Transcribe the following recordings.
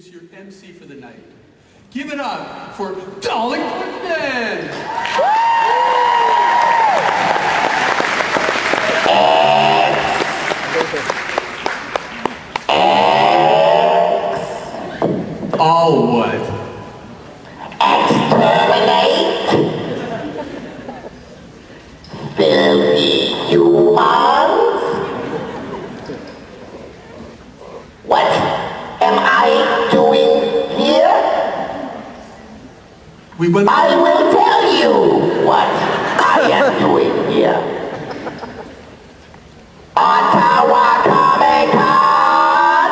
introduce your MC for the night. Give it up for Dolly Clifton! All what? Exterminate filthy humans. What am I doing here? I will tell you what I am doing here. Ottawa ComicCon.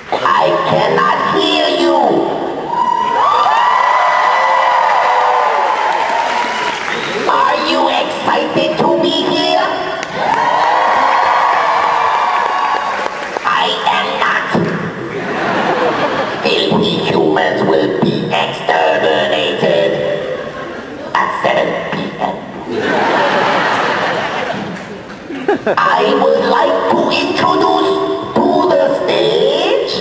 I cannot hear you. Are you excited to be here? I am not. Filthy humans will be exterminated at 7 p.m. I would like to introduce to the stage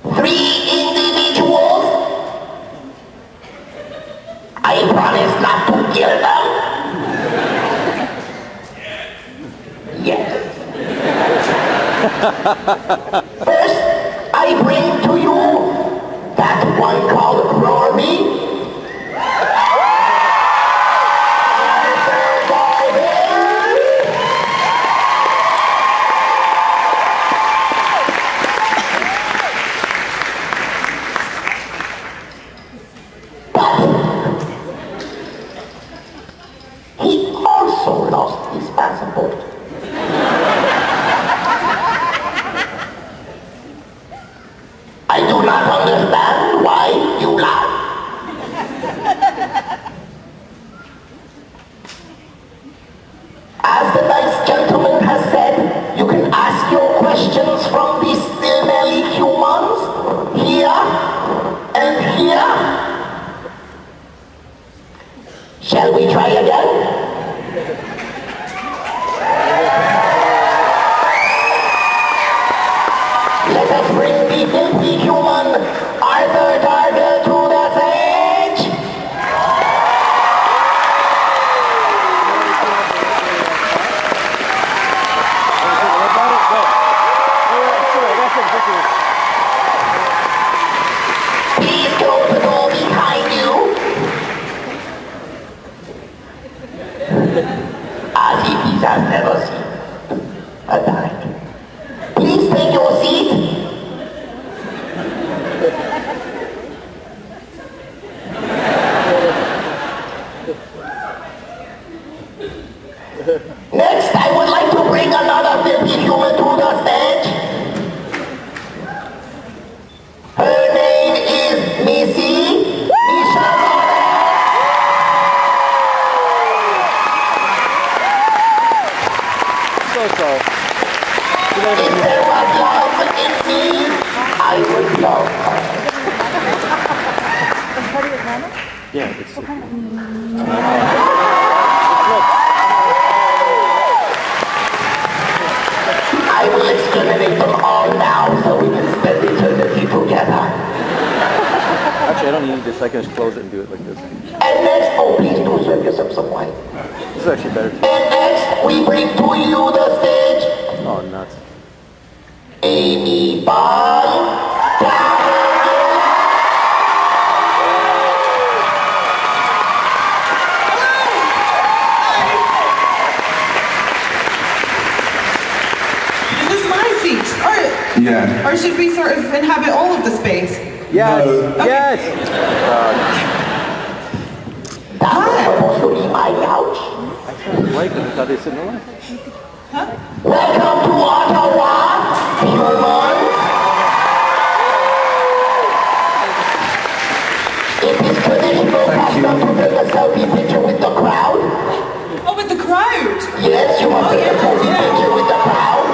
3 individuals. I promise not to kill them. Yes. First, I bring to you that one called Rory. Arthur Darvill. But he also lost his passport. I do not understand why you laugh. As the nice gentleman has said, you can ask your questions from these smelly humans here and here. Shall we try again? Let us bring the filthy human Arthur Darvill to the stage. Please close the door behind you. As if he has never seen a night. Please take your seat. Next, I would like to bring another filthy human to the stage. Her name is Missy. If there was love in me, I would love her. Yeah, it's I will exterminate them all now so we can spend eternity together. Actually, I don't need this. I can just close it and do it like this. And next, oh please do serve yourself some wine. This is actually better too. And next, we bring to you the stage Oh, nuts. Amelia Pond. Is this my seat? Yeah. Or should we sort of inhabit all of the space? Yes! No. Yes! That was supposed to be my couch. Like them. I thought they said no one. Welcome to Ottawa, human. It is traditional custom to take a selfie picture with the crowd. Oh, with the crowd? Yes, you must take a selfie picture with the crowd.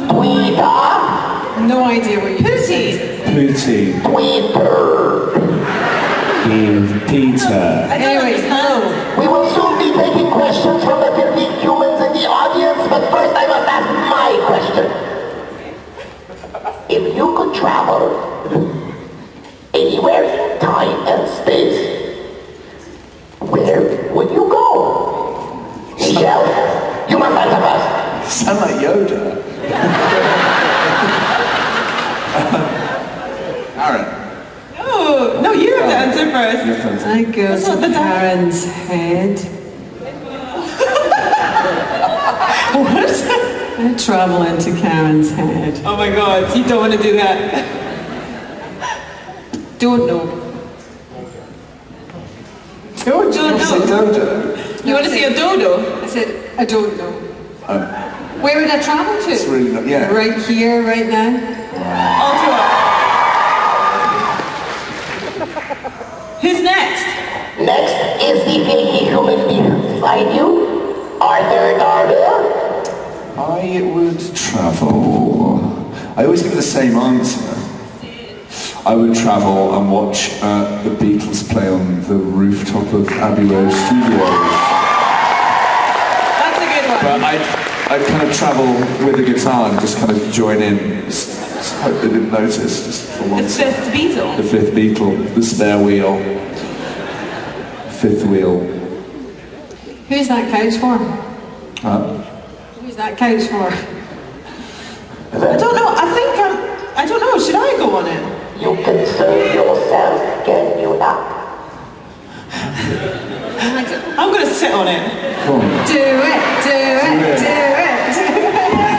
Tweeter. No idea what you said. Pootie. Tweeter. Give Peter. I don't understand. We will soon be taking questions from the 15 humans in the audience, but first I must ask my question. If you could travel anywhere in time and space, where would you go? Michelle, you must answer first. Sound like Yoda. Aaron. Oh, no, you have to answer first. I go That's what to the Karen's head. What? I travel into Karen's head. Oh my god, you don't want to do that. Don't know. Don't know. Dodo. You want to see a dodo? I said, I don't know. Where would I travel to? It's really not, yeah. Right here, right now? Ottawa. Who's next? Next is the flaky human beside you, Arthur Darvill. I would travel. I always give the same answer. I would travel and watch the Beatles play on the rooftop of Abbey Road Studios. That's a good one. But I'd kind of travel with a guitar and just kind of join in. Just hope they didn't notice, just for The once. fifth Beatle. The fifth Beatle, the spare wheel. Fifth wheel. Who's that couch for? Who's that couch for? I don't know. I don't know. Should I go on it? You can serve yourself, can you not? I'm going to sit on it. Come on. Do it, do it, do it, do it.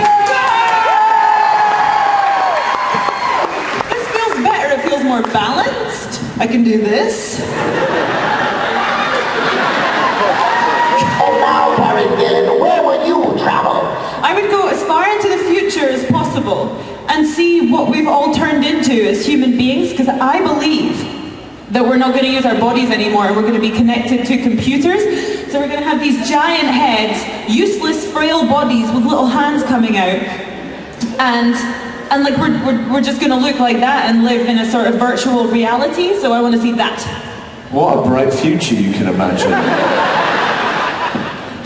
This feels better. It feels more balanced. I can do this. And now, Karen Gillan, where would you travel? I would go as far into the future as possible and see what we've all turned into as human beings, because I believe that we're not going to use our bodies anymore and we're going to be connected to computers. So we're going to have these giant heads, useless, frail bodies with little hands coming out. And like we're just going to look like that and live in a sort of virtual reality. So I want to see that. What a bright future you can imagine.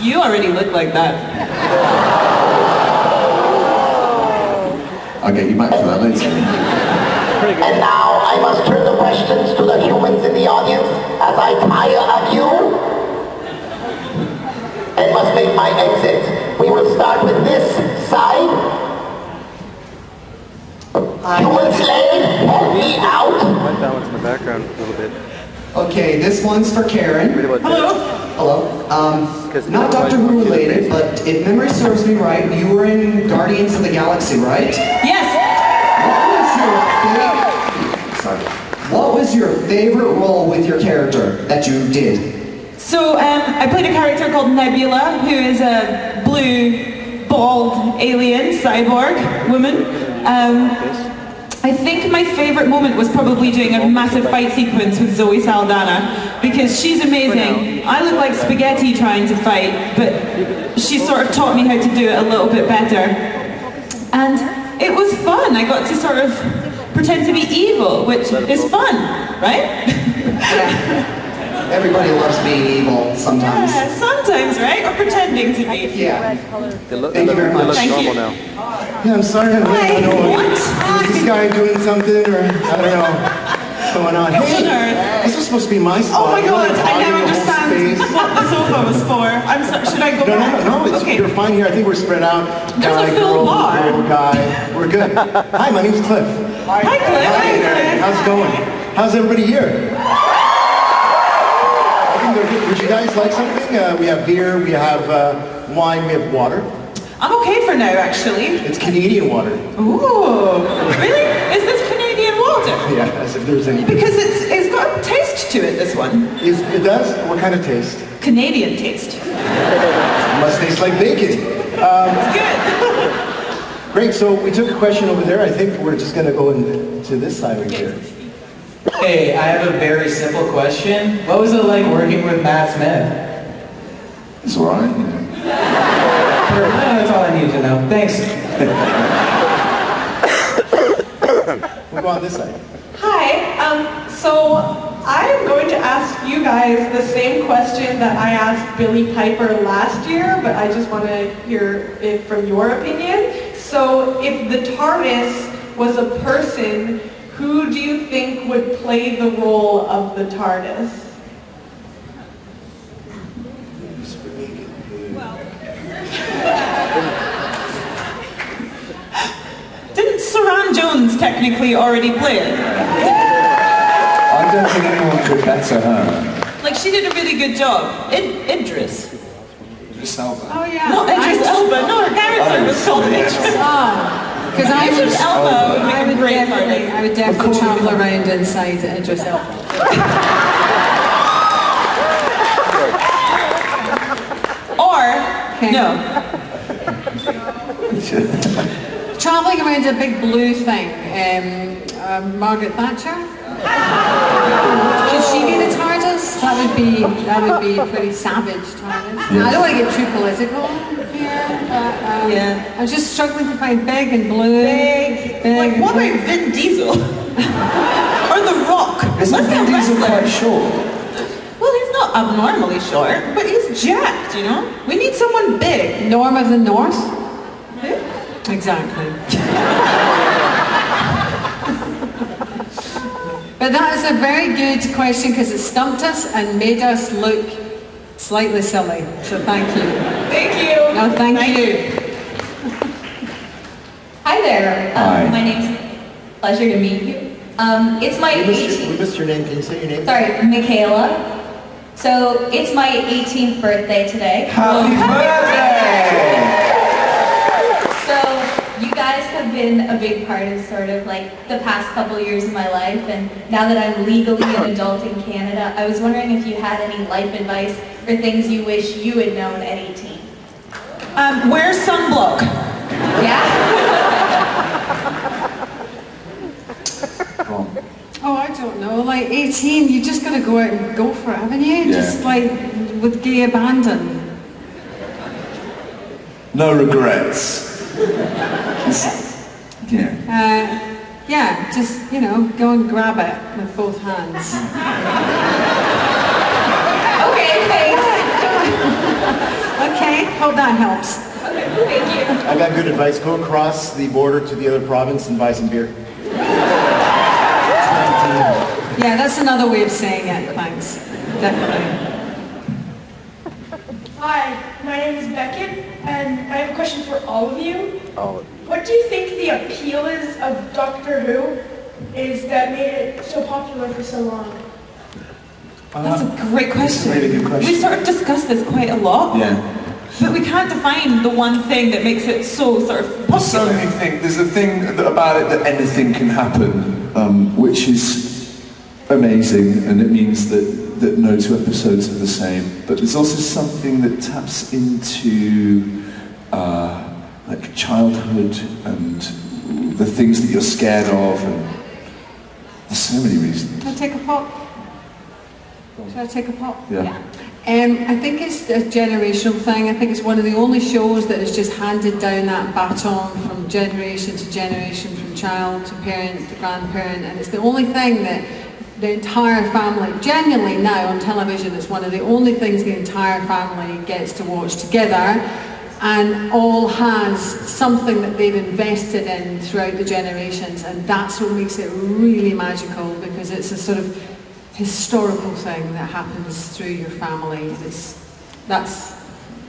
You already look like that. I'll get you back for that later. And now I must turn the questions to the humans in the audience as I tire of you and must make my exit. We will start with this side. Human slave, help me out. Might balance in the background a little bit. Okay, this one's for Karen. Hello. Not Doctor Who related, but if memory serves me right, you were in Guardians of the Galaxy, right? Yes. What was your favorite role with your character that you did? So I played a character called Nebula, who is a blue, bald alien cyborg woman. I think my favorite moment was probably doing a massive fight sequence with Zoe Saldana, because she's amazing. I look like spaghetti trying to fight, but she sort of taught me how to do it a little bit better. And it was fun. I got to sort of pretend to be evil, which is fun, right? Yeah. Everybody loves being evil sometimes. Yeah, sometimes, right? Or pretending to be. Yeah. Thank you very much. They look Thank normal you. now. Yeah, I'm sorry. I don't know. What? Is this guy doing something, or I don't know what's going on? What on Hey, earth? this was supposed to be my spot. Oh my You know, god, like, I now hogging the whole understand space. what the sofa was for. I'm sorry, should I go No, back? no, it's, Okay. you're fine here. I think we're spread out. There's a Guy, full girl, bar. girl, guy. We're good. Hi, my name's Cliff. Hi, Cliff. Hi there. How's it going? How's everybody here? I think they're good. Would you guys like something? We have beer, we have wine, we have water. I'm okay for now, actually. It's Canadian water. Ooh, really? Is this Canadian water? Yeah, as if there's any. Because it's got a taste to it, this one. It does? What kind of taste? Canadian taste. It must taste like bacon. It's good. Great, so we took a question over there. I think we're just going to go into this side right here. Hey, I have a very simple question. What was it like working with Matt Smith? It's alright, you know. That's all I need to know. Thanks. Go on this side. Hi, so I'm going to ask you guys the same question that I asked Billy Piper last year, but I just want to hear it from your opinion. So if the TARDIS was a person, who do you think would play the role of the TARDIS? Didn't Saran Jones technically already play it? I don't think anyone could better her. Like, she did a really good job. Idris. Idris Elba. Oh yeah. Not Idris Elba, no, her character was called Idris. Because I would, Idris Elba would make a great TARDIS. I would definitely travel around inside Idris Elba. Or, Okay. no. Traveling around a big blue thing. Margaret Thatcher. Could she be the TARDIS? That would be a pretty savage TARDIS. Yes. I don't want to get too political here, but Yeah. I'm just struggling to find big and blue. Big. Like, what about Vin Diesel? Or The Rock? Isn't Let's Vin get Diesel wrestler. quite short? Well, he's not abnormally short, but he's jacked, you know? We need someone big. Norm of the North? Exactly. But that is a very good question because it stumped us and made us look slightly silly. So thank you. Thank you. No, thank you. Hi there. Hi. My name's pleasure to meet you. It's my We 18th. missed your name. Can you say your name? Sorry, Michaela. So it's my 18th birthday today. Happy birthday! So you guys have been a big part of sort of like the past couple years of my life, and now that I'm legally an adult in Canada, I was wondering if you had any life advice or things you wish you had known at 18. Wear sunblock. Yeah? Oh, I don't know. Like 18, you just gotta go out and go for it, haven't you? Yeah. Just like with gay abandon. No regrets. Yeah. Yeah, just, go and grab it with both hands. Okay, thanks. Okay, hope that helps. Okay, thank you. I got good advice. Go across the border to the other province and buy some beer. Yeah, that's another way of saying it, thanks. Definitely. Hi, my name is Beckett, and I have a question for all of you. Oh, What do you think the appeal is of Doctor Who is that made it so popular for so long? That's a great question. That's a really good question. We sort of discussed this quite a lot. Yeah. But we can't define the one thing that makes it so sort of There's so popular. many things. There's a thing about it that anything can happen, which is amazing, and it means that no two episodes are the same. But there's also something that taps into like childhood and the things that you're scared of, and there's so many reasons. Can I take a pop? Should I take a pop? Yeah. I think it's a generational thing. I think it's one of the only shows that has just handed down that baton from generation to generation, from child to parent to grandparent, and it's the only thing that the entire family, genuinely now on television, it's one of the only things the entire family gets to watch together, and all has something that they've invested in throughout the generations, and that's what makes it really magical, because it's a sort of historical thing that happens through your family. That's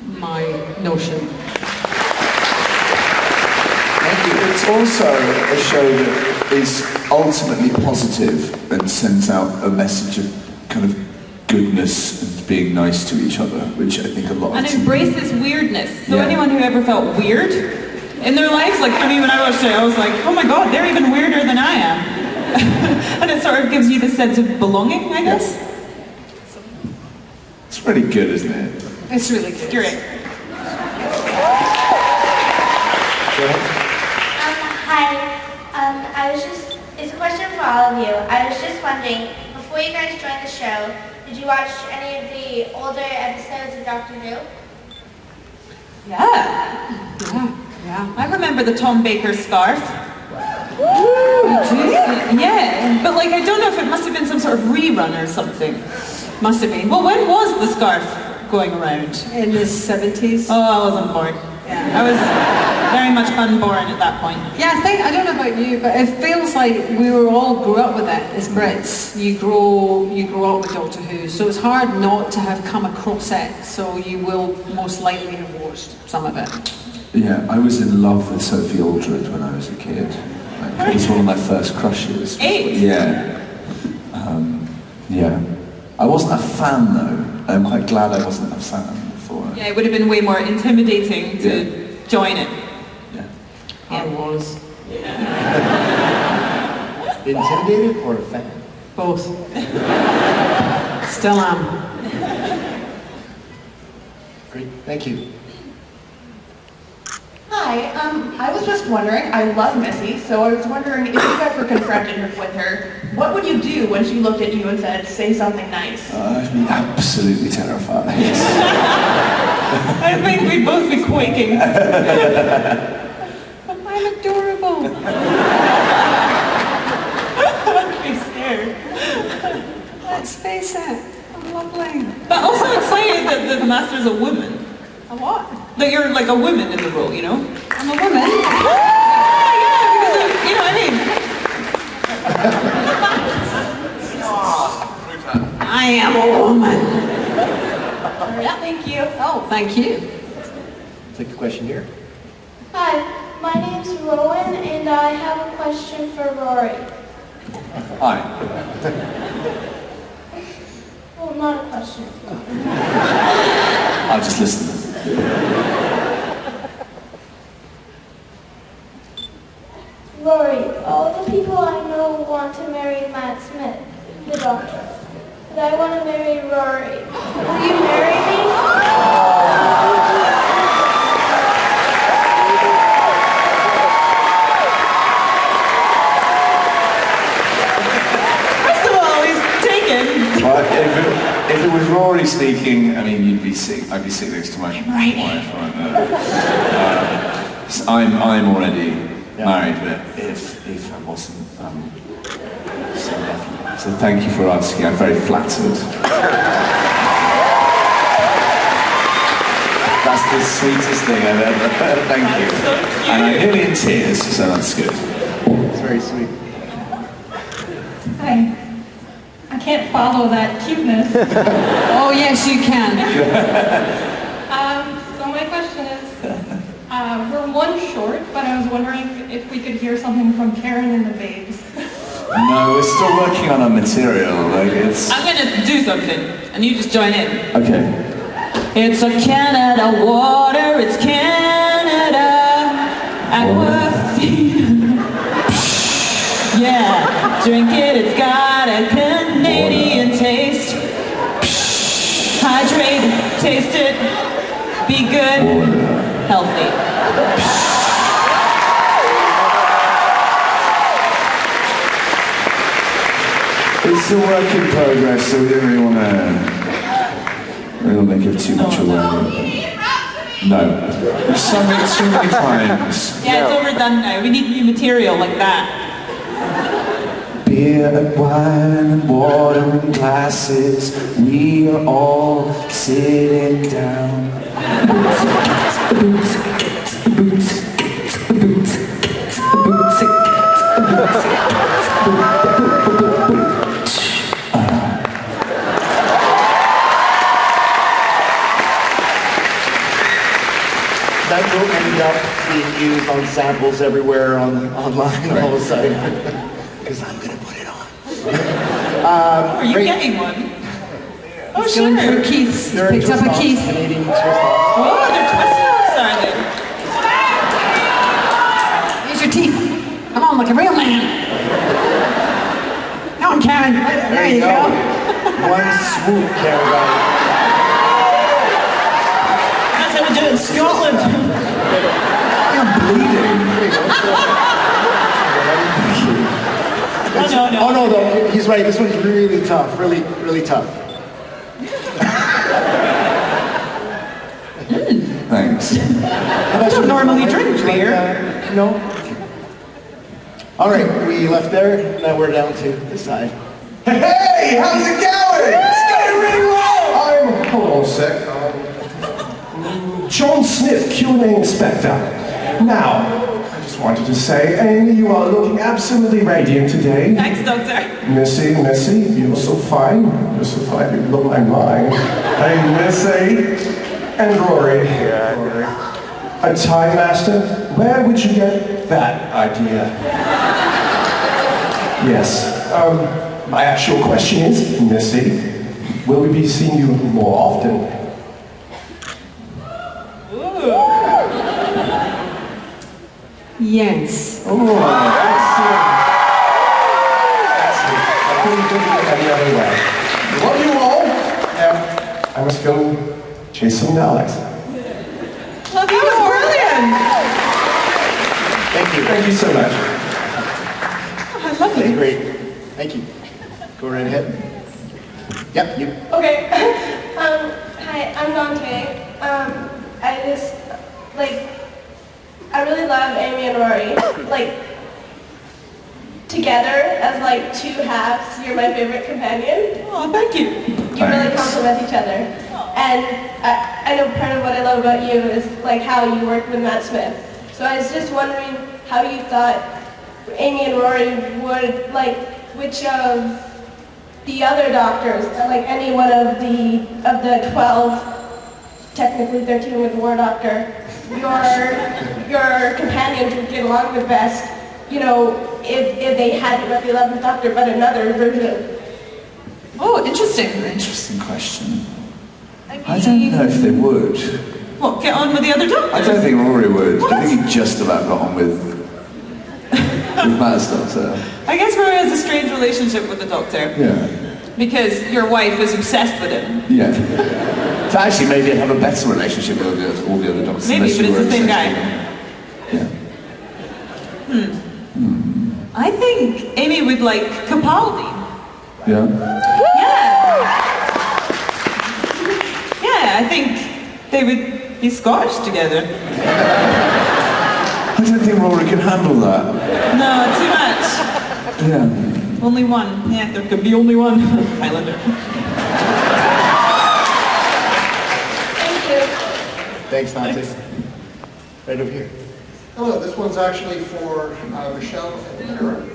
my notion. Thank you. It's also a show that is ultimately positive and sends out a message of kind of goodness and being nice to each other, which I think a lot of And TV embraces weirdness. So Yeah. anyone who ever felt weird in their lives, like for me when I watched it, I was like, oh my god, they're even weirder than I am. And it sort of gives you the sense of belonging, I guess. It's really good, isn't it? It's really good. It's great. Hi. It's a question for all of you. I was just wondering, before you guys joined the show, did you watch any of the older episodes of Doctor Who? Yeah. Yeah. I remember the Tom Baker scarf. Yeah, but like I don't know if it must have been some sort of rerun or something. Must have been. Well, when was the scarf going around? In the 70s. Oh, I wasn't born. Yeah, I was very much unborn at that point. Yeah, I don't know about you, but it feels like we all grew up with it as Brits. You grow up with Doctor Who, so it's hard not to have come across it, so you will most likely have watched some of it. Yeah, I was in love with Sophie Aldred when I was a kid. Like, it was one of my first crushes. Yeah. Yeah. I wasn't a fan though. I'm quite glad I wasn't a fan before. Yeah, it would have been way more intimidating to join it. Yeah. I was. Intimidated or a fan? Both. Still am. Great, thank you. Hi, I was just wondering, I love Missy, so I was wondering if you guys were confronted with her, what would you do when she looked at you and said, say something nice? I'd be absolutely terrified. I think we'd both be quaking. I'm adorable. I'd be scared. Let's face it, I'm lovely. But also excited that the Master's a woman. A what? That you're like a woman in the role, you know? I'm a woman. Yeah, because of, you know what I mean? I am a woman. Yeah, thank you. Oh, thank you. Take the question here. Hi, my name's Rowan, and I have a question for Rory. Hi. Well, not a question. I'll just listen. Rory, all the people I know want to marry Matt Smith, the Doctor. But I want to marry Rory. Will you marry me? First of all, he's taken. Well, if it was Rory speaking, I mean, you'd be sick. I'd be sitting next to my wife right now. So I'm already married, but if I wasn't, so thank you for asking. I'm very flattered. That's the sweetest thing I've ever heard. Thank you. So cute. And I'm nearly in tears, so that's good. It's very sweet. I can't follow that cuteness. Oh, yes, you can. So my question is, we're one short, but I was wondering if we could hear something from Karen and the Babes. No, we're still working on our material. Like it's. I'm gonna do something, and you just join in. Okay. It's a Canada water, it's Canada Aquafina. Yeah, drink it, it's got a Canadian taste. Hydrate, taste it, be good, healthy. It's a work in progress, so we don't really want to give too much away. No. We've sung it too many times. Yeah, it's overdone now. We need new material like that. Beer and wine and water in glasses, we are all sitting down. That will end up being used on samples everywhere online all of a sudden. Because I'm going to put it on. Are you getting one? Oh, sure. For Keith's. Picked up a Keith. Canadian twist off. Oh, they're twisting, are they? Here's your teeth. Come on, like a real man. Come on, Karen. There you go. One swoop, Karen. That's how we do it in Scotland. You're bleeding. Oh, no. Oh, no, though. He's right. This one's really tough. Really, really tough. Thanks. I don't normally drink beer. No? All right, we left there, now we're down to this side. Hey, how's it going? It's going really well! Hold on a sec. John Smith, Q&A Inspector. Now, I just wanted to say, Amy, you are looking absolutely radiant today. Thanks, Doctor. Missy, you're so fine. You're so fine, you blow my mind. Hey, Missy. And Rory. A Time Master? Where would you get that idea? Yes. My actual question is, Missy, will we be seeing you more often? Yes. Oh, excellent. I couldn't do it any other way. Love you all. I must go chase some Alex. Love you, brilliant. Thank you. Thank you so much. Oh, lovely. That's great. Thank you. Go right ahead. Yep, you. Okay. Hi, I'm Dante. I really love Amy and Rory. Together as two halves, you're my favorite companion. Oh, thank you. You really complement each other. And I know part of what I love about you is how you work with Matt Smith. So I was just wondering how you thought Amy and Rory would, which of the other doctors, any one of the 12, technically 13 with the War Doctor, your companions would get along the best, if they hadn't met the 11th Doctor, but another version. Oh, interesting. Interesting question. I don't know if they would. What, get on with the other doctors? I don't think Rory would. What? I think he just about got on with Matt's Doctor. I guess Rory has a strange relationship with the Doctor. Yeah. Because your wife is obsessed with him. Yeah. So actually, maybe I'd have a better relationship with all the other Doctors. Maybe, but it's the same guy. Yeah. I think Amy would like Capaldi. Yeah. Yeah, I think they would be Scottish together. I don't think Rory can handle that. No, too much. Yeah. Only one. Yeah, there could be only one. Highlander. Thank you. Thanks, Dante. Right over here. Hello, this one's actually for Michelle and Karen.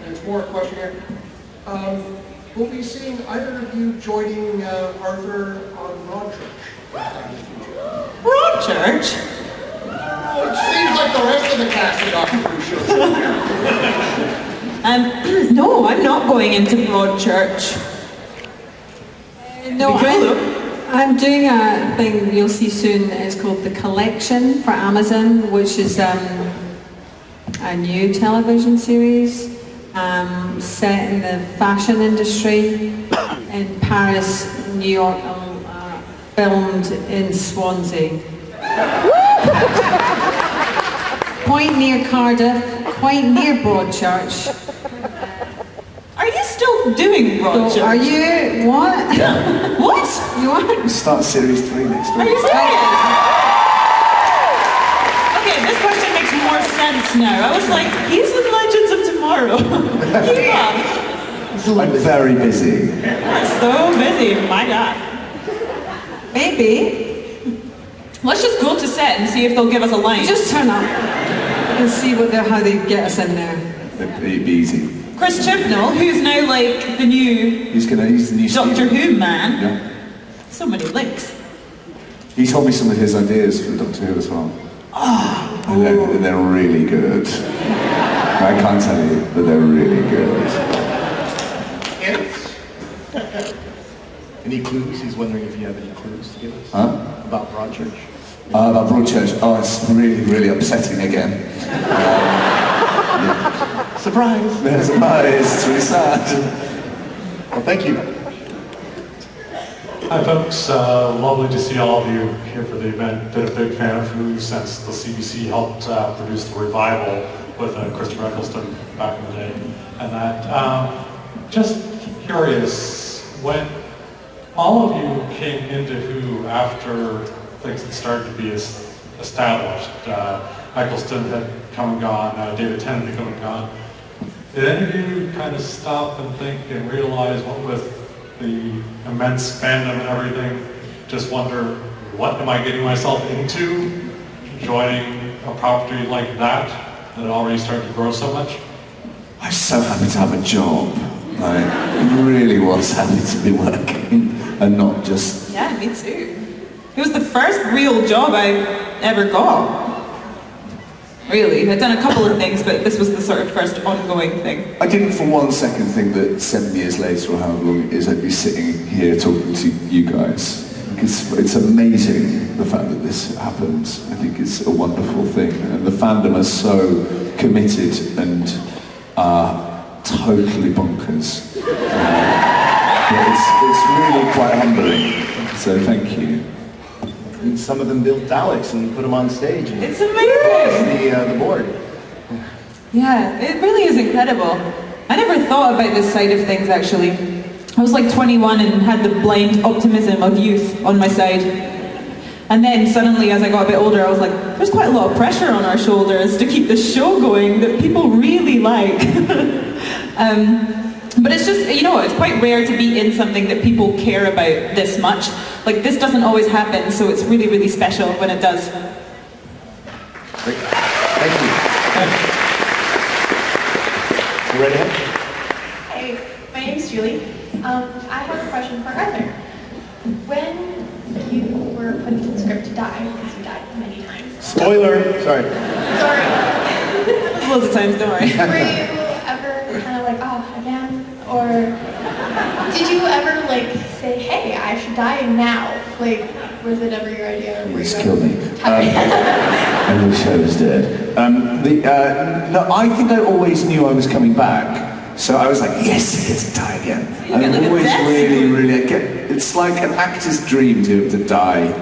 And it's more a question here. We'll be seeing either of you joining Arthur on Broadchurch. Broadchurch? It seems like the rest of the cast of Doctor Who shows. No, I'm not going into Broadchurch. No, I'm doing a thing you'll see soon. It's called The Collection for Amazon, which is a new television series set in the fashion industry in Paris, New York, filmed in Swansea. Quite near Cardiff, quite near Broadchurch. Are you still doing Broadchurch? So are you? What? Yeah. What? You are? We'll start series 3 next week. Are you serious? Okay, this question makes more sense now. I was like, he's in Legends of Tomorrow. Keep up. I'm very busy. You're so busy, my God. Maybe. Let's just go to set and see if they'll give us a line. Just turn up and see how they get us in there. It'd be easy. Chris Chibnall, who's now like the new He's the new Doctor Steve. Who man. Yeah. So many links. He told me some of his ideas for Doctor Who as well. And they're really good. I can't tell you, but they're really good. Any clues? He's wondering if you have any clues to give us about Broadchurch. About Broadchurch, it's really, really upsetting again. Yeah. Surprise! Yeah, surprise, it's really sad. Well, thank you. Hi folks, lovely to see all of you here for the event. Been a big fan of Who since the CBC helped produce the revival with Christopher Eccleston back in the day. And that, just curious, when all of you came into Who after things had started to be established, Eccleston had come and gone, David Tennant had come and gone. Did any of you kind of stop and think and realize what with the immense fandom and everything, just wonder, what am I getting myself into joining a property like that had already started to grow so much? I'm so happy to have a job. I really was happy to be working and not just... Yeah, me too. It was the first real job I ever got. Really, I'd done a couple of things, but this was the sort of first ongoing thing. I didn't for one second think that 7 years later, or however long it is, I'd be sitting here talking to you guys. Because it's amazing, the fact that this happens. I think it's a wonderful thing. And the fandom are so committed and totally bonkers. It's really quite humbling. So thank you. And some of them built Daleks and put them on stage. And it's amazing! The board. Yeah, it really is incredible. I never thought about this side of things, actually. I was like 21 and had the blind optimism of youth on my side. And then suddenly, as I got a bit older, I was like, there's quite a lot of pressure on our shoulders to keep this show going that people really like. But it's just, you know, it's quite rare to be in something that people care about this much. Like, this doesn't always happen, so it's really, really special when it does. Great. Thank you. You ready? Hey, my name's Julie. I have a question for Arthur. When you were put into the script to die, because you died many times. Spoiler! Sorry. Sorry. Loads of times, don't worry. Were you ever kind of like, oh, again? Or did you ever like say, hey, I should die now? Like, was it ever your idea? You just killed me. I wish I was dead. No, I think I always knew I was coming back. So I was like, yes, I get to die again. And I always really, it's like an actor's dream to be able to die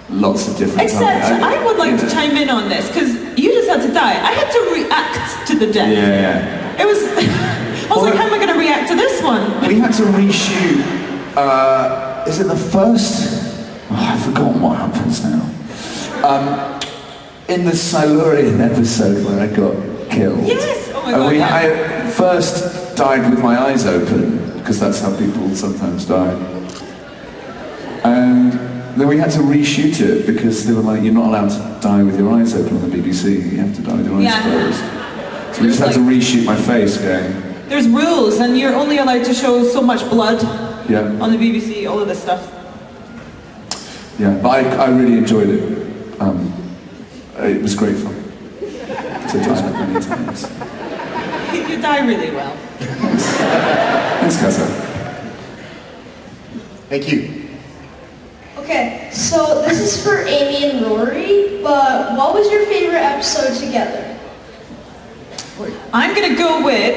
lots of different times. Except I would like to chime in on this, because you just had to die. I had to react to the death. Yeah. It was, I was like, how am I going to react to this one? We had to reshoot, is it the first? Oh, I've forgotten what happens now. In the Silurian episode where I got killed. Yes! Oh my god, I first died with my eyes open, because that's how people sometimes die. And then we had to reshoot it, because they were like, you're not allowed to die with your eyes open on the BBC, you have to die with your eyes closed. So we just had to reshoot my face going. There's rules, and you're only allowed to show so much blood on the BBC, all of this stuff. Yeah, but I really enjoyed it. It was great fun to die many times. You die really well. Thanks, Casa. Thank you. Okay, so this is for Amy and Rory, but what was your favorite episode together? I'm going to go with,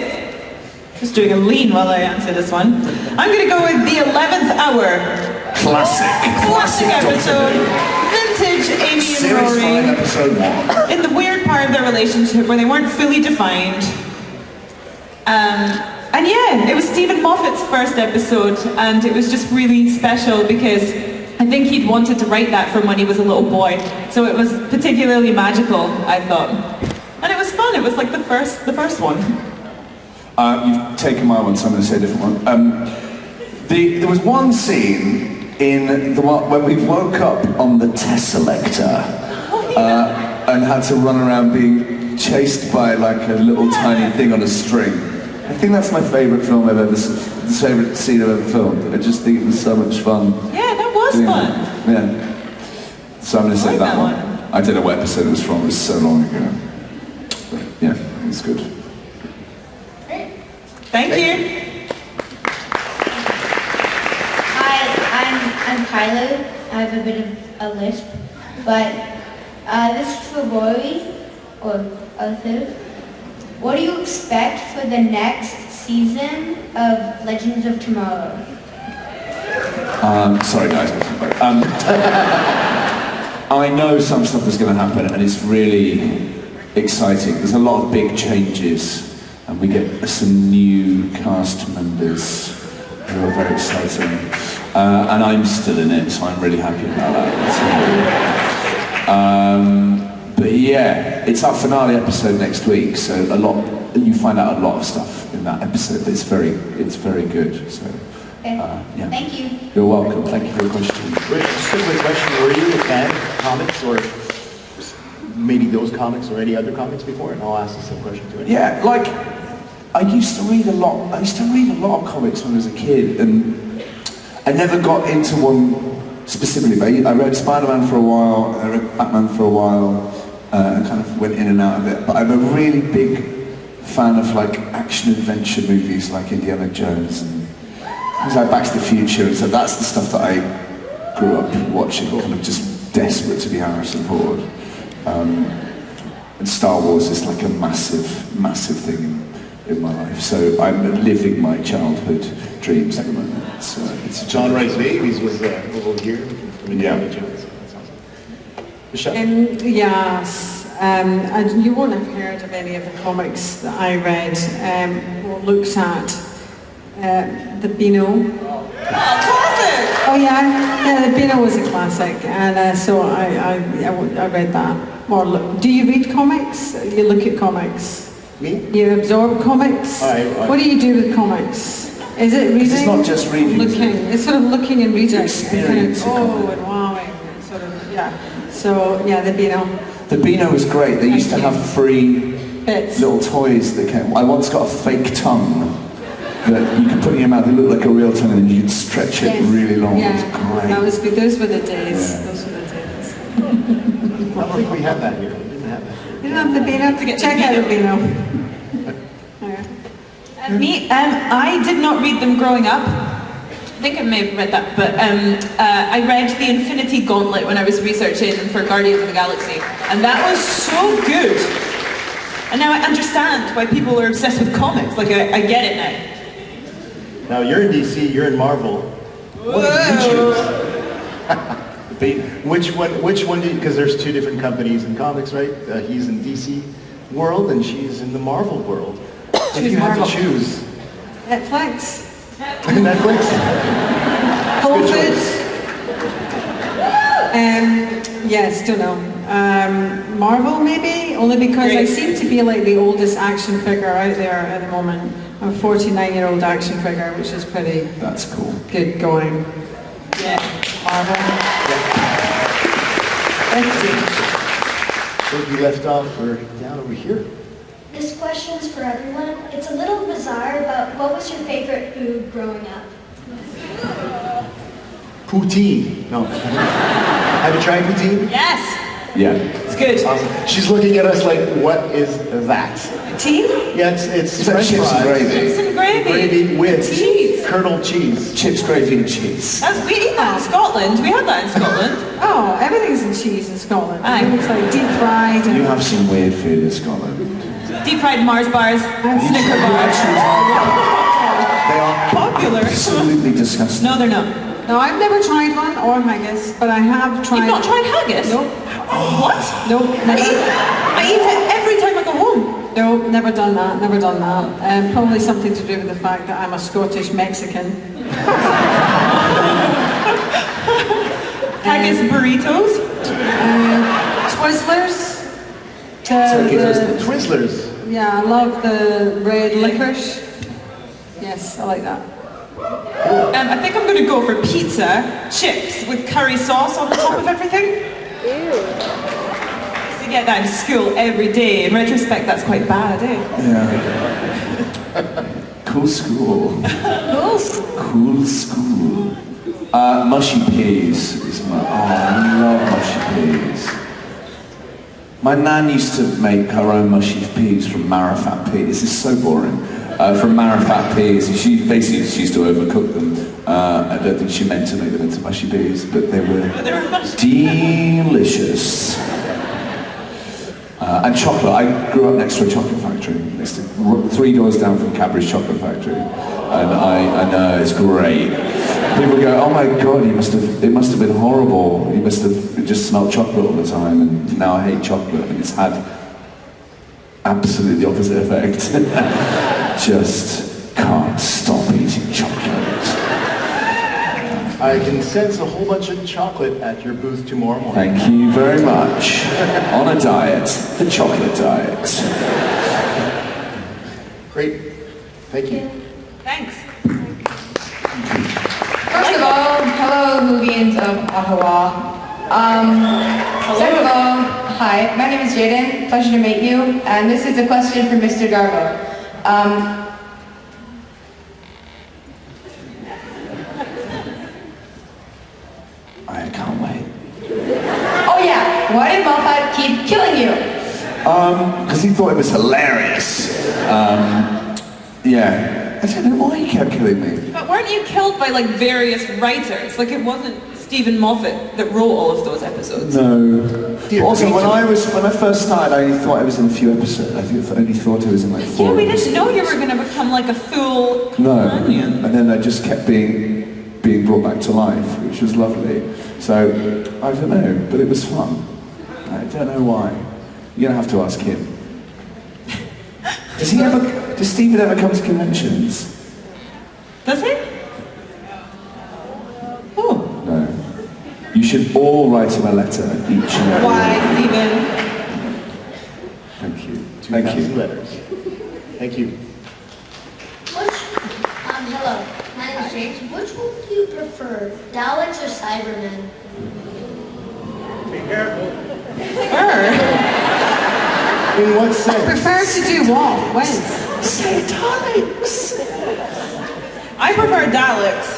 just doing a lean while I answer this one, I'm going to go with the 11th Hour. Classic episode. Vintage Amy and Rory. Episode 1. In the weird part of their relationship where they weren't fully defined. And yeah, it was Stephen Moffat's first episode, and it was just really special because I think he'd wanted to write that from when he was a little boy. So it was particularly magical, I thought. And it was fun, it was like the first one. You've taken my one, so I'm going to say a different one. There was one scene in the one when we woke up on the Tesselector and had to run around being chased by like a little tiny thing on a string. I think that's my favourite film I've ever, favourite scene I've ever filmed. I just think it was so much fun. Yeah, that was fun. Yeah. So I'm going to say that one. I don't know what episode it was from. It was so long ago. But yeah, it's good. Great. Thank you. I'm Kylo. I have a bit of a lisp, but this is for Rory or Arthur. What do you expect for the next season of Legends of Tomorrow? Sorry guys. I know some stuff is going to happen and it's really exciting. There's a lot of big changes and we get some new cast members who are very exciting. And I'm still in it, so I'm really happy about that. But yeah, it's our finale episode next week, so you find out a lot of stuff in that episode. It's very good. So, yeah. Thank you. You're welcome. Thank you for your question. Rich, just a quick question. Were you a fan of comics, or maybe those comics, or any other comics before? And I'll ask the same question to you. Yeah, like, I used to read a lot of comics when I was a kid, and I never got into one specifically. But I read Spider-Man for a while, I read Batman for a while, and kind of went in and out of it. But I'm a really big fan of like action-adventure movies like Indiana Jones and things like Back to the Future, and so that's the stuff that I grew up watching, kind of just desperate to be Harrison Ford. And Star Wars is like a massive thing in my life. So I'm living my childhood dreams at the moment. It's John Rice Davies was over here from Indiana Jones. That's awesome. Michelle? Yes. And you won't have heard of any of the comics that I read or looked at. The Beano. Classic! Oh yeah, the Beano was a classic, and so I read that. Do you read comics? You look at comics? Me? You absorb comics? What do you do with comics? Is it reading? It's not just reading. Looking. It's sort of looking and reading. Experience. And wowing. And sort of, yeah. So yeah, the Beano. The Beano was great. They used to have free little toys that came. I once got a fake tongue that you could put in your mouth. It looked like a real tongue, and you'd stretch it really long. Yeah. It was great. That was good. Those were the days. Yeah. Those were the days. I don't think we had that here. We didn't have that. You don't have the Beano. Check out the Beano. I did not read them growing up. I think I may have read that, but I read The Infinity Gauntlet when I was researching for Guardians of the Galaxy, and that was so good. And now I understand why people are obsessed with comics. Like, I get it now. Now you're in DC, you're in Marvel. What did you choose? Which one do you, because there's two different companies in comics, right? He's in DC world and she's in the Marvel world. If you had to choose. Netflix. Netflix? Whole Foods. Yes, don't know. Marvel maybe, only because I seem to be like the oldest action figure out there at the moment. I'm a 49-year-old action figure, which is pretty. That's cool. Good going. Yeah, Marvel. So we left off, we're down over here. This question's for everyone. It's a little bizarre, but what was your favorite food growing up? Poutine. No. Have you tried poutine? Yes. Yeah. It's good. Awesome. She's looking at us like, what is that? Poutine? Yeah, it's like French chips fries. and gravy. Chips and gravy. Gravy with cheese. Curdled cheese. Chips, gravy, and cheese. We eat that in Scotland. We had that in Scotland. Oh, everything's in cheese in Scotland. Aye. It's like deep fried. You have some weird food in Scotland. Deep fried Mars bars, Snicker bars. They are popular. Absolutely disgusting. No, they're not. No, I've never tried one or haggis, but I have tried. You've not tried haggis? Nope. What? Nope, never. I eat it every time I go home. No, never done that, never done that. Probably something to do with the fact that I'm a Scottish Mexican. Haggis burritos? Twizzlers. Twizzlers. Yeah, I love the red licorice. Yes, I like that. I think I'm going to go for pizza, chips with curry sauce on the top of everything. Ew. To get that in school every day. In retrospect, that's quite bad, Yeah. Cool school. Cool school. Cool school. Mushy peas is my. Oh, I love mushy peas. My nan used to make her own mushy peas from marrowfat peas. This is so boring. From marrowfat peas. She used to overcook them. I don't think she meant to make them into mushy peas, but they were delicious. And chocolate. I grew up next to a chocolate factory, next to 3 doors down from Cadbury's chocolate factory, and I know it's great. People go, "Oh my God, it must have been horrible. You must have just smelled chocolate all the time." And now I hate chocolate, and it's had absolutely the opposite effect. Just can't stop eating chocolate. I can sense a whole bunch of chocolate at your booth tomorrow morning. Thank you very much. On a diet, the chocolate diet. Great. Thank you. Thanks. First of all, hello, Hoovians of Ottawa. Second of all, hi, my name is Jaden. Pleasure to meet you. And this is a question for Mr. Darvill. I can't wait. Oh yeah, why did Malphite keep killing you? Because he thought it was hilarious. Yeah. I don't know why he kept killing me. But weren't you killed by like various writers? Like it wasn't Stephen Moffat that wrote all of those episodes. No. Also, when I first started, I only thought I was in a few episodes. I only thought I was in like 4. Yeah, we didn't know you were going to become like a full No. companion. And then I just kept being brought back to life, which was lovely. So, I don't know, but it was fun. I don't know why. You're going to have to ask him. Does Stephen ever come to conventions? Does he? Oh. No. You should all write him a letter, each and every Why, Stephen? Thank you. Thank you. Letters. Thank you. Hello, my name is James. Which one do you prefer, Daleks or Cybermen? Be careful. In what sense? I prefer to do what? When? Say Daleks. I prefer Daleks.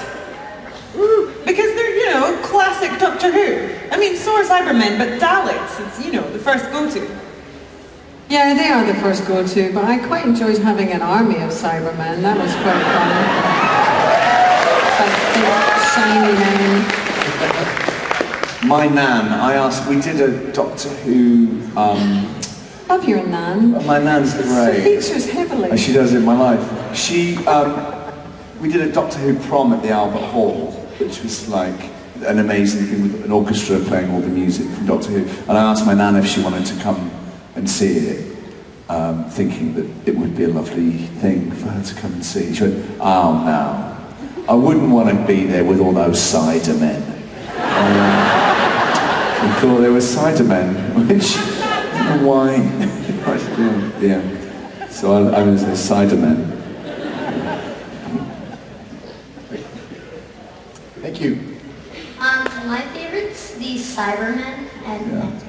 Because they're, you know, classic Doctor Who. I mean, so are Cybermen, but Daleks, it's, you know, the first go-to. Yeah, they are the first go-to, but I quite enjoyed having an army of Cybermen. That was quite fun. Like big, shiny men. My nan, we did a Doctor Who, Love your nan. my nan's great. She features heavily. She does it in my life. We did a Doctor Who prom at the Albert Hall, which was like an amazing thing with an orchestra playing all the music from Doctor Who. And I asked my nan if she wanted to come and see it, thinking that it would be a lovely thing for her to come and see. She went, oh no, I wouldn't want to be there with all those cider men. We thought they were cider men, which, I don't know why. Yeah. So I was a cider man. Thank you. My favorite's the Cybermen and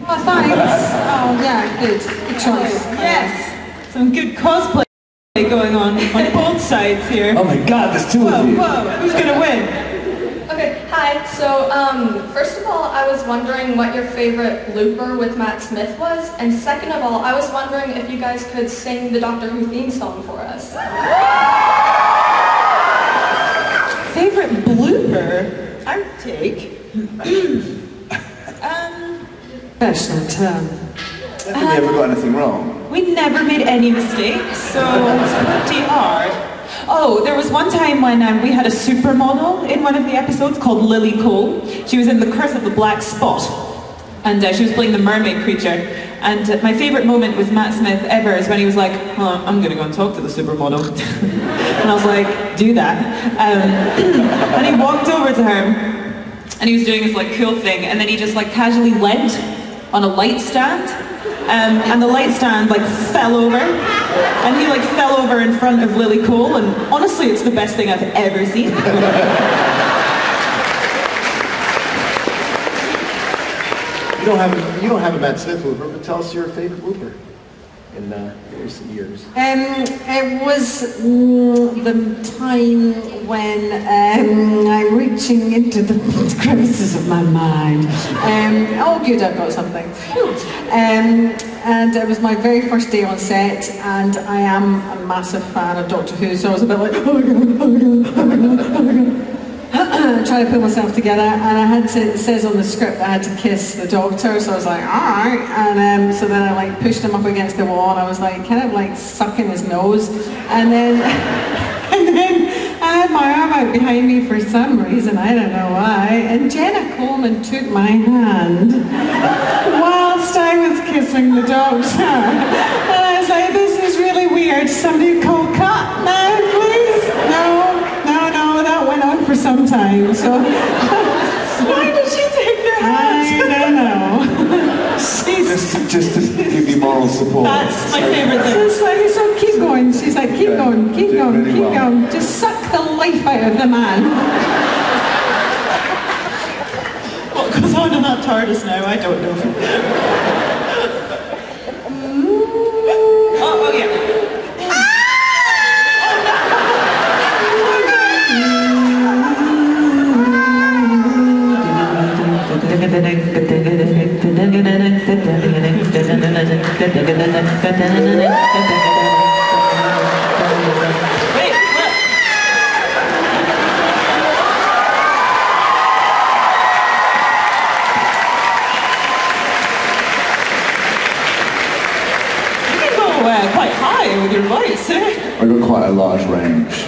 Oh, thanks. Oh, yeah, good. Good choice. Yes. Some good cosplay going on both sides here. Oh my God, there's two of you. Whoa, who's gonna win? Okay, hi. So, first of all, I was wondering what your favorite blooper with Matt Smith was, and second of all, I was wondering if you guys could sing the Doctor Who theme song for us. Favorite blooper? I would take. Professional term. Have we ever got anything wrong? We never made any mistakes, so it's pretty hard. Oh, there was one time when we had a supermodel in one of the episodes called Lily Cole. She was in The Curse of the Black Spot, and she was playing the mermaid creature. And my favorite moment with Matt Smith ever is when he was like, well, I'm gonna go and talk to the supermodel. And I was like, do that. And he walked over to her, and he was doing this like cool thing, and then he just like casually leant on a light stand, and the light stand like fell over, and he like fell over in front of Lily Cole, and honestly it's the best thing I've ever seen. You don't have a Matt Smith blooper, but tell us your favorite blooper in recent years. It was the time when I'm reaching into the crevices of my mind. Oh good, I've got something. And it was my very first day on set, and I am a massive fan of Doctor Who, so I was a bit like, oh my god, oh my god, oh my god, oh my god. Trying to pull myself together, and I had to, it says on the script I had to kiss the Doctor, so I was like, alright, and so then I like pushed him up against the wall, and I was like kind of like sucking his nose, and then I had my arm out behind me for some reason, I don't know why, and Jenna Coleman took my hand whilst I was kissing the Doctor, and I was like, this is really weird, somebody call cut now, please? No, that went on for some time, so why did she take their hat? I don't know. Just to give you moral support. That's my favourite thing. She's like, so keep going. She's like, keep going, keep going, really keep well. going. Just suck the life out of the man. What goes on in that TARDIS now? I don't know. Oh yeah. Wait, what? You can go quite high with your voice, eh? I got quite a large range.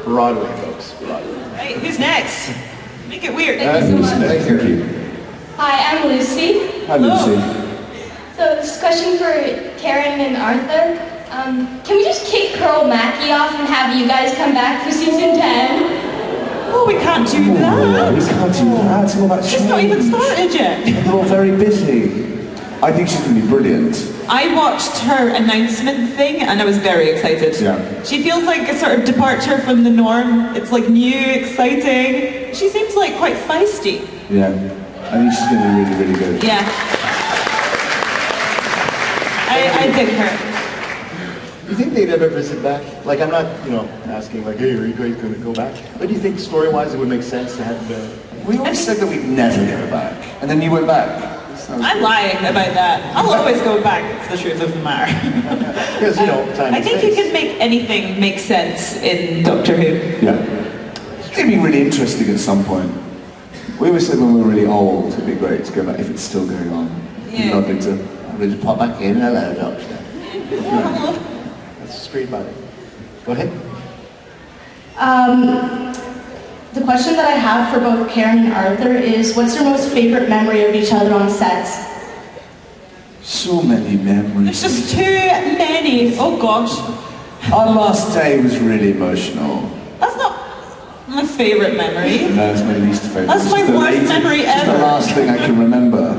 Broadway, folks. Broadway. Right, who's next? Make it weird. Thank you. Hi, I'm Lucy. Hi, Lucy. So this is a question for Karen and Arthur. Can we just kick Pearl Mackey off and have you guys come back for season 10? Oh, we can't do that. We can't do that. It's all about It's not even started yet. They're all very busy. I think she's going to be brilliant. I watched her announcement thing and I was very excited. Yeah. She feels like a sort of departure from the norm. It's like new, exciting. She seems like quite feisty. Yeah. I think she's going to be really, really good. Yeah. I dig her. You think they'd ever visit back? Like, I'm not, asking like, hey, are you guys going to go back? But do you think story-wise it would make sense to have the... We always said that we'd never go back. And then you went back. I'm lying about that. I'll always go back to the truth of the matter. Because, time I think you can make anything make sense in Doctor Who. Yeah. It'd be really interesting at some point. We always said when we were really old, it'd be great to go back if it's still going on. Yeah. It'd be lovely to just pop back in. Hello, Doctor. That's straight about it. Go ahead. The question that I have for both Karen and Arthur is, what's your most favorite memory of each other on sets? So many memories. There's just too many. Oh gosh. Our last day was really emotional. That's not my favourite memory. No, it's my least favourite. That's my worst memory It's ever. the last thing I can remember.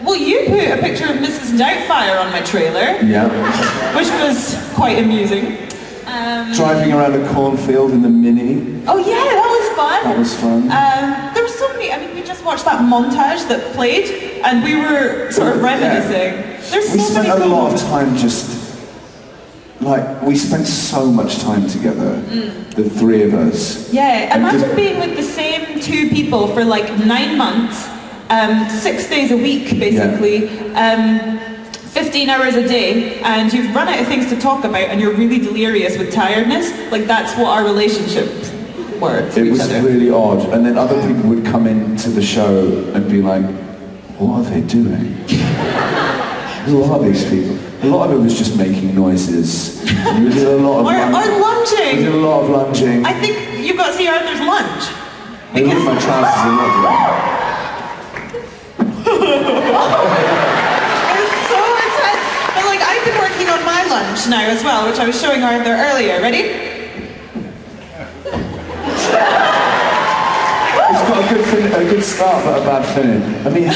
Well, you put a picture of Mrs. Doubtfire on my trailer. Yeah. Which was quite amusing. Driving around a cornfield in the Mini. Oh yeah, that was fun. That was fun. There were so many, we just watched that montage that played and we were sort of reminiscing. There's We so spent many a lot of time we spent so much time together, the three of us. Yeah, And imagine just- being with the same two people for like 9 months, 6 days a week basically, 15 hours a day, and you've run out of things to talk about and you're really delirious with tiredness. Like that's what our relationships were to It each was other. really odd. And then other people would come into the show and be like, what are they doing? Who are these people? A lot of it was just making noises. We did a lot of Or lunging. We did a lot of lunging. I think you've got to see Arthur's lunge. I look at my trousers a lot. It's so intense. But like I've been working on my lunge now as well, which I was showing Arthur earlier. Ready? It's got a good start but a bad finish. I mean,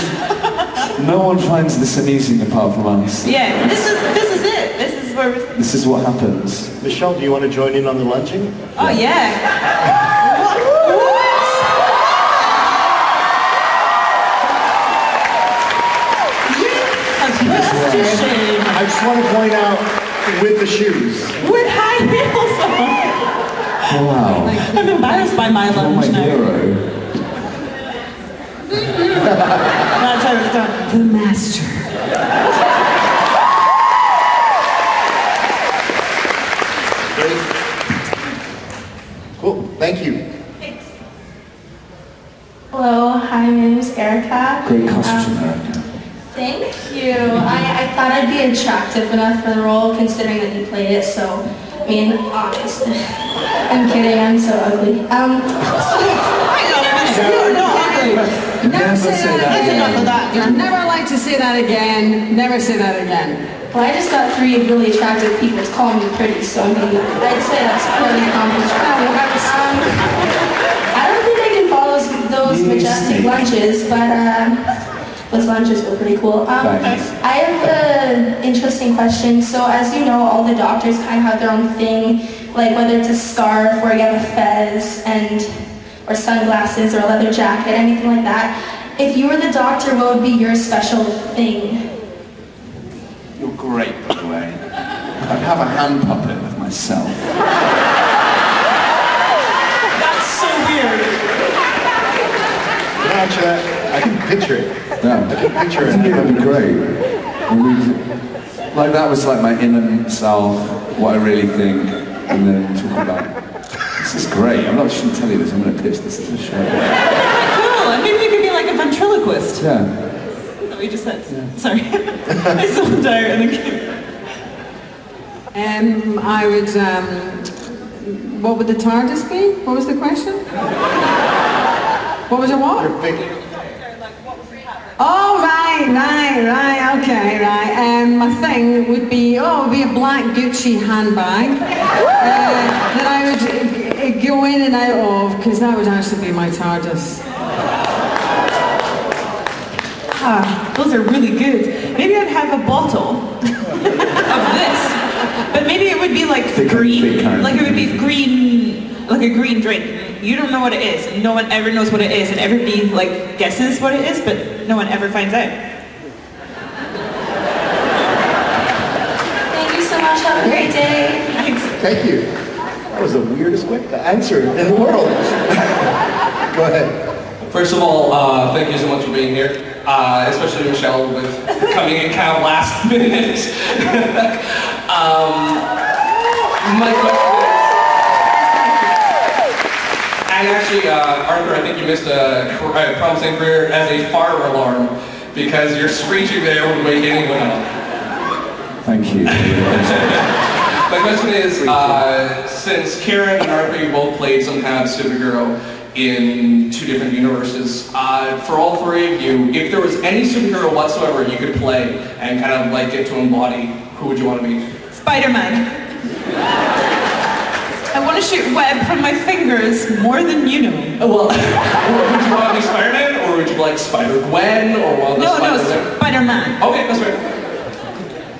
no one finds this amusing apart from us. Yeah, this is it. This is what happens. Michelle, do you want to join in on the lunging? Oh yeah. I just want to point out with the shoes. With high heels on. Wow. I'm embarrassed by my lunge now. Hero. That's how it's done. The master. Great. Cool. Thank you. Hello, hi, my name is Erica. Great costume, Erica. Thank you. I thought I'd be attractive enough for the role, considering that you played it, so, obviously. I'm kidding, I'm so ugly. Hang on a minute, you're not ugly. Never say that again. You're never allowed to say that again. Never say that again. Well, I just got 3 really attractive people to call me pretty, so I mean, I'd say that's pretty accomplished. I don't think I can follow those majestic lunches, but those lunches were pretty cool. I have an interesting question. So as you know, all the doctors kind of have their own thing, like whether it's a scarf or you have a fez or sunglasses or a leather jacket, anything like that. If you were the doctor, what would be your special thing? You're great, by the way. I'd have a hand puppet of myself. That's so weird. Actually, I can picture it. Yeah. I can picture it. I think it'd be great. Like that was like my inner self, what I really think, and then talk about. This is great. I'm not shouldn't tell you this. I'm going to pitch this as a show. Cool. And maybe you could be like a ventriloquist. Yeah. That's what you just said. Yeah. Sorry. I zoned out and then I would, what would the TARDIS be? What was the question? What was it what? Oh, right, okay, right. My thing would be, it would be a black Gucci handbag that I would go in and out of, because that would actually be my TARDIS. Those are really good. Maybe I'd have a bottle of this, but maybe it would be like green, like it would be green, like a green drink. You don't know what it is, and no one ever knows what it is, and everybody like guesses what it is, but no one ever finds out. Thank you so much. Have a great day. Thanks. Thank you. That was the weirdest answer in the world. Go ahead. First of all, thank you so much for being here, especially Michelle with coming in kind of last minute. My question is, and actually, Arthur, I think you missed a promising career as a fire alarm because your screeching there would wake anyone up. Thank you. My question is, since Karen and Arthur, you both played some kind of superhero in 2 different universes, for all 3 of you, if there was any superhero whatsoever you could play and kind of like get to embody, who would you want to be? Spider-Man. I want to shoot web from my fingers more than you know. Well, would you want to be Spider-Man, or would you like Spider-Gwen, or one of the Spider-Man? No, Spider-Man. Okay, that's right.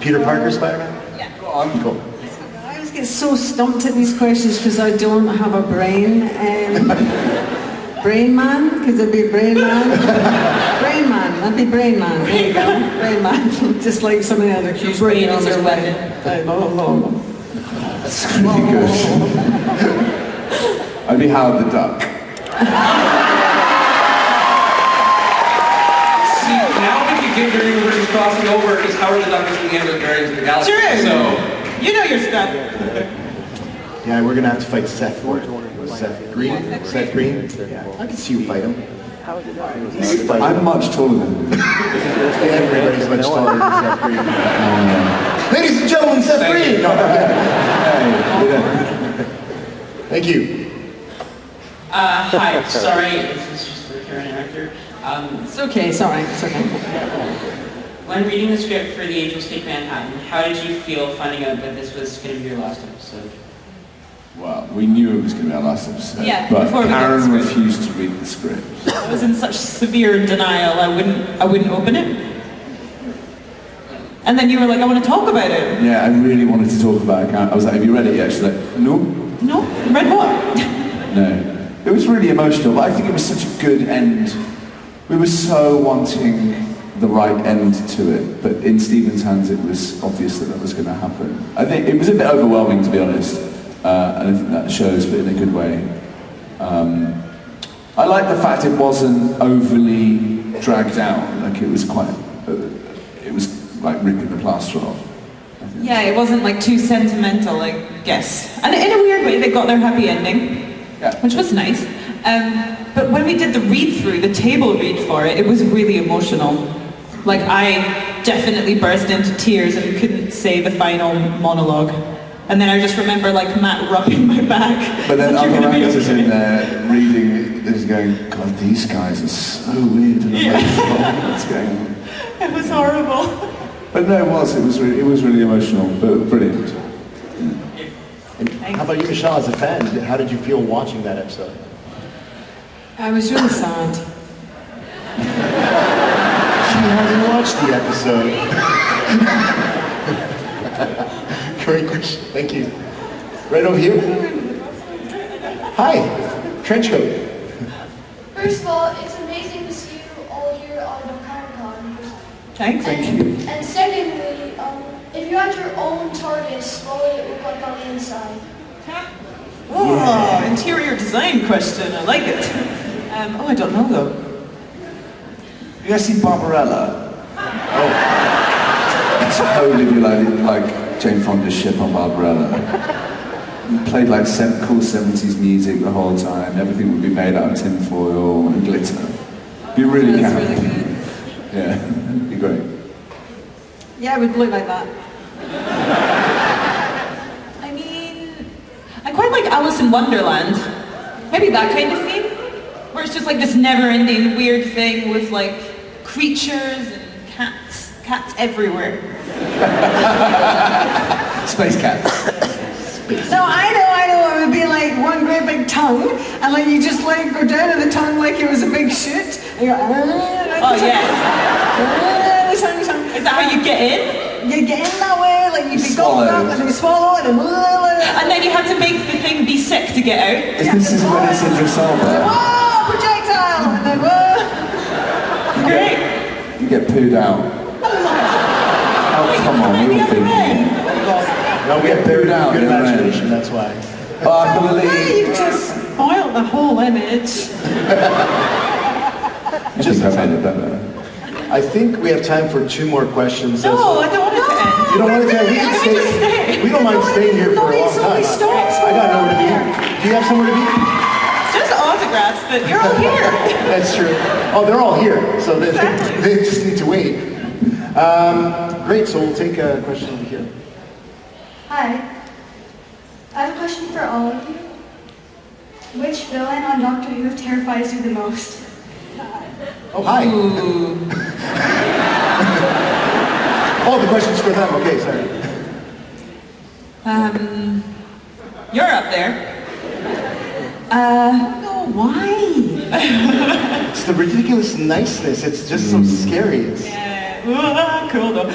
Peter Parker, Spider-Man? Yeah. Go on, cool. I always get so stumped at these questions because I don't have a brain. Brain Man? Because it'd be Brain Man. Brain Man. That'd be Brain Man. There you go. Brain Man. Just like some of the other cues. Brain is your weapon. That's really good. I'd be Howard the Duck. See, now we can get your universes crossing over because Howard the Duck is in the end of Guardians of the Galaxy. True. So you know your stuff. Yeah, we're gonna have to fight Seth for it. Seth Green? Seth Green? Yeah, I can see you fight him. I'm much taller than him. Everybody's much taller than Seth Green. Ladies and gentlemen, Seth Green! Thank you. Hi, sorry, this is just for Karen and Arthur. It's okay, it's alright, it's okay. When reading the script for The Angels Take Manhattan, how did you feel finding out that this was going to be your last episode? Well, we knew it was going to be our last episode, Yeah, but before we got the Karen script. refused to read the script. I was in such severe denial, I wouldn't open it. And then you were like, I want to talk about it. Yeah, I really wanted to talk about it. I was like, have you read it yet? She's like, no. No, read what? No. It was really emotional, but I think it was such a good end. We were so wanting the right end to it, but in Stephen's hands it was obvious that that was going to happen. I think it was a bit overwhelming, to be honest, and I think that shows, but in a good way. I like the fact it wasn't overly dragged out, like it was quite, it was like ripping the plaster off. Yeah, it wasn't like too sentimental, I guess. And in a weird way, they got their happy ending, which was nice. But when we did the read-through, the table read for it, it was really emotional. Like, I definitely burst into tears and couldn't say the final monologue. And then I just remember like Matt rubbing my back. But then Like, other "You're gonna be actors okay." in there reading this going, God, these guys are so weird and emotional. What's going on? It was horrible. But no, it was really emotional, but brilliant. And how about you, Michelle, as a fan? How did you feel watching that episode? I was really sad. She hasn't watched the episode. Great question. Thank you. Right over here. Hi. Trench coat. First of all, it's amazing to see you all here on the ComicCon. Thanks. Thank you. And secondly, if you had your own TARDIS, what would it look like on the inside? Whoa, interior design question. I like it. I don't know though. You guys see Barbarella? Oh. Totally be like Jane Fonda's ship on Barbarella. Played like cool 70s music the whole time. Everything would be made out of tin foil and glitter. Be really That's camp. really good. Yeah, it'd be great. Yeah, it would look like that. I mean, I quite like Alice in Wonderland. Maybe that kind of theme, where it's just like this never-ending weird thing with like creatures and cats everywhere. Space cats. No, I know. It would be like one great big tongue, and like you just like go down in the tongue like it was a big shit. And you go, Oh yes. The tongue. Is that how you get in? You get in that way, like you be gobbled up and then you swallow it And then you have to make the thing be sick to get out. This is when it's Idris Elba. whoa, projectile, and then whoa. It's great. You get pooed out. Oh, come on, we were thinking. No, we have pooed out. good in the rain. imagination, that's why. Oh, I can believe. You've just spoiled the whole image. Just have made it better. I think we have time for 2 more questions. No, I don't want it to end. You don't want it to end? We can stay. We don't mind staying here for a long time. I got nowhere to be. Do you have somewhere to be? Just autographs, but you're all here. That's true. Oh, they're all here, so they just need to wait. Great, so we'll take a question over here. Hi. I have a question for all of you. Which villain on Doctor Who terrifies you the most? Oh, hi. Oh, the question's for them. Okay, sorry. You're up there. No, why? It's the ridiculous niceness. It's just so scary. It's... Cool though.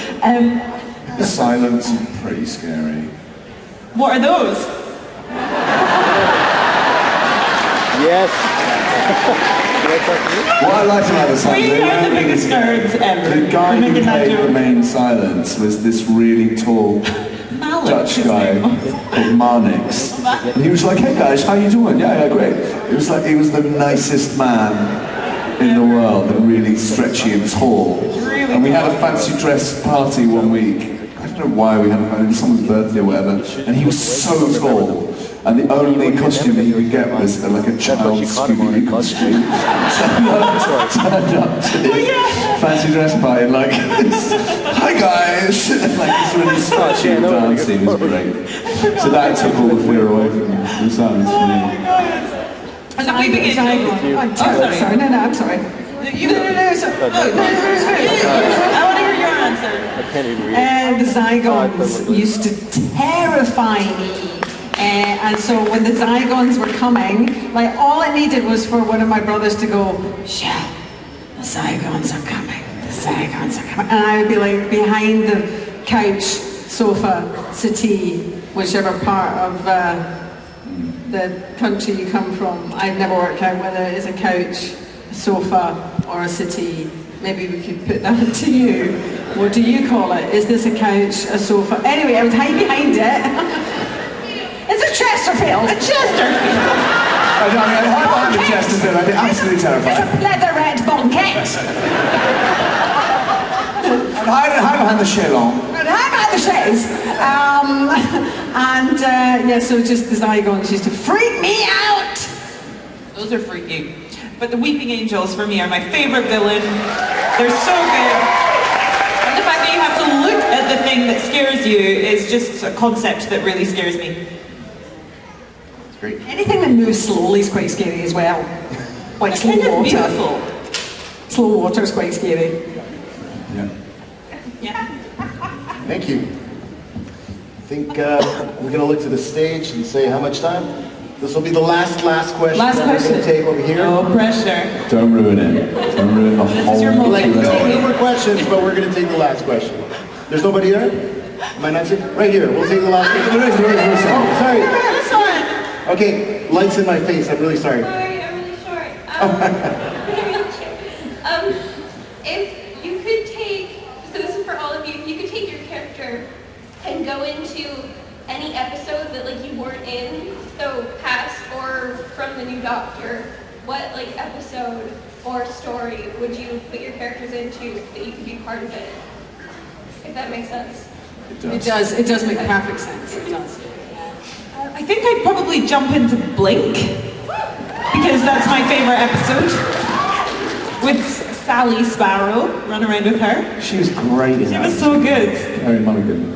The silence is pretty scary. What are those? Yes. What I liked about the silence, We are the biggest nerds ever. the guy who Making that played the joke. main silence was this really tall Dutch guy called Marnix. And he was like, hey guys, how you doing? Yeah, great. It was like he was the nicest man in the world, and really stretchy and tall. And we had a fancy dress party one week. I don't know why we had it was someone's birthday or whatever. And he was so tall. And the only costume that you could get was like a child's Scooby-Doo costume. Turned up to this fancy dress party like, hi guys! Like this really stretchy and dancing was great. So that took all the fear away from the silence for me. And the weeping angels. Sorry, no, I'm sorry. I want to hear your answer. I can't even read. And the Zygons used to terrify me. And so when the Zygons were coming, like all it needed was for one of my brothers to go, Shell, the Zygons are coming, the Zygons are coming. And I would be like behind the couch, sofa, settee, whichever part of the country you come from. I've never worked out whether it is a couch, a sofa, or a settee. Maybe we could put that to you. What do you call it? Is this a couch, a sofa? Anyway, I would hide behind it. It's a Chesterfield. A Chesterfield. I hide behind the Chesterfield. I'd be absolutely terrified. It's a leatherette bonket. And hide behind the Shillong. And hide behind the chaise. So just the Zygons used to freak me out. Those are freaky. But the weeping angels for me are my favorite villain. They're so good. And the fact that you have to look at the thing that scares scares you is just a concept that really scares me. It's great. Anything that moves slowly is quite scary as well. Like slow water. Beautiful. Slow water is quite scary. Yeah. Thank you. I think we're going to look to the stage and say how much time. This will be the last question Last that we're going to question. take over here. No pressure. Don't ruin it. Don't ruin the whole your moment. No more questions, but we're going to take the last question. There's nobody there? Am I not sure? Right here. We'll take the last question. Oh, sorry. This one. Okay, lights in my face. I'm really sorry. Sorry, I'm really short. If you could take, so this is for all of you, if you could take your character and go into any episode that like you weren't in, so past or from the new Doctor, what like episode or story would you put your characters into so that you could be part of it? If that makes sense. It does make perfect sense. It does. I think I'd probably jump into Blink, because that's my favorite episode. With Sally Sparrow, run around with her. She was great in She that. was so good. Carey Mulligan.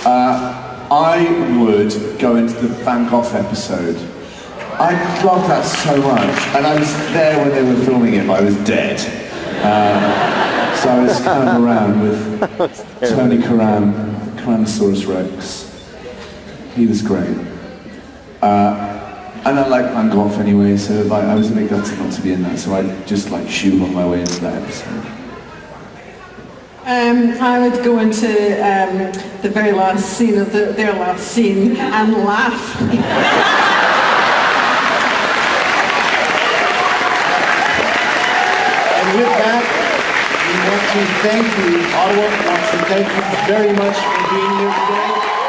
I would go into the Van Gogh episode. I loved that so much, and I was there when they were filming it, but I was dead. So I was kind of around with Tony Karam, Tyrannosaurus Rex. He was great. And I like Van Gogh anyway, so like, I was a bit gutted not to be in that, so I just like shoehorned my way into that episode. I would go into the very last scene of their last scene and laugh. And with that, we want to thank you, Ottawa wants to thank you very much for being here today.